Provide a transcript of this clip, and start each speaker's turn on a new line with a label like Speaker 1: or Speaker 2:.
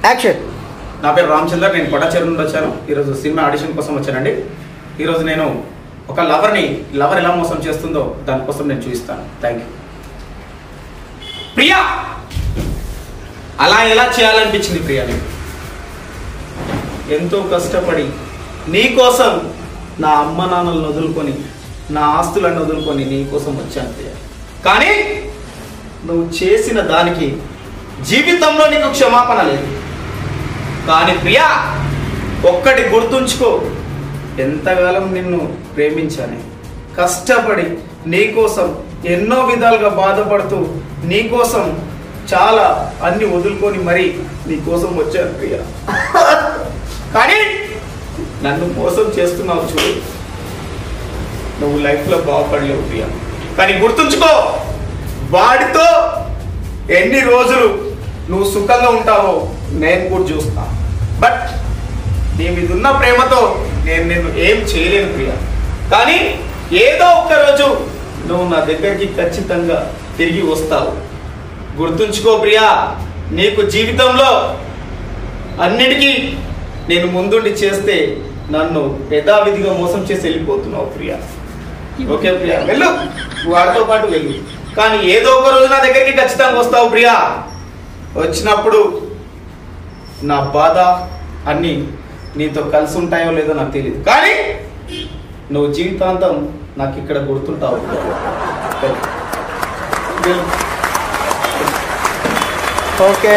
Speaker 1: Action.
Speaker 2: నా పేరు రామచంద్ర, నేను కొడాచెరు నుండి వచ్చాను. ఈరోజు సినిమా ఆడిషన్ కోసం వచ్చానండి. ఈరోజు నేను ఒక లవర్ ఎలా మోసం చేస్తుందో దానికోసం నేను చూపిస్తాను. Thank you. ప్రియా, అలా ఎలా చేయాలనిపించింది ప్రియా? నీకు ఎంతో కష్టపడి నీకోసం నా అమ్మ నాన్నలను వదులుకొని, నా ఆస్తులను వదులుకొని నీకోసం వచ్చాను ప్రియా. కానీ నువ్వు చేసిన దానికి జీవితంలో నీకు క్షమాపణ లేదు. కానీ ప్రియా, ఒక్కటి గుర్తుంచుకో, ఎంతకాలం నిన్ను ప్రేమించాను, కష్టపడి నీకోసం ఎన్నో విధాలుగా బాధపడుతూ నీకోసం చాలా అన్ని వదులుకొని మరీ నీకోసం వచ్చాను ప్రియా. కానీ నన్ను మోసం చేస్తున్నావు చూడు, నువ్వు లైఫ్లో బాగుపడలేవు ప్రియా. కానీ గుర్తుంచుకో, వాడితో ఎన్ని రోజులు నువ్వు సుఖంగా ఉంటావో నేను కూడా చూస్తా. బట్ నీ మీద ఉన్న ప్రేమతో నేను నిన్ను ఏం చేయలేను ప్రియా. కానీ ఏదో ఒక్క రోజు నువ్వు నా దగ్గరికి ఖచ్చితంగా తిరిగి వస్తావు. గుర్తుంచుకో ప్రియా, నీకు జీవితంలో అన్నిటికీ నేను ముందుండి చేస్తే నన్ను యథావిధిగా మోసం చేసి వెళ్ళిపోతున్నావు ప్రియా. ఓకే ప్రియా, వెళ్ళు, వాడితో పాటు వెళ్ళు. కానీ ఏదో ఒక రోజు నా దగ్గరికి ఖచ్చితంగా వస్తావు ప్రియా. వచ్చినప్పుడు నా బాధ అన్నీ నీతో కలిసి ఉంటాయో లేదో నాకు తెలియదు, కానీ నువ్వు జీవితాంతం నాకు ఇక్కడ గుర్తుంటావు.
Speaker 1: ఓకే.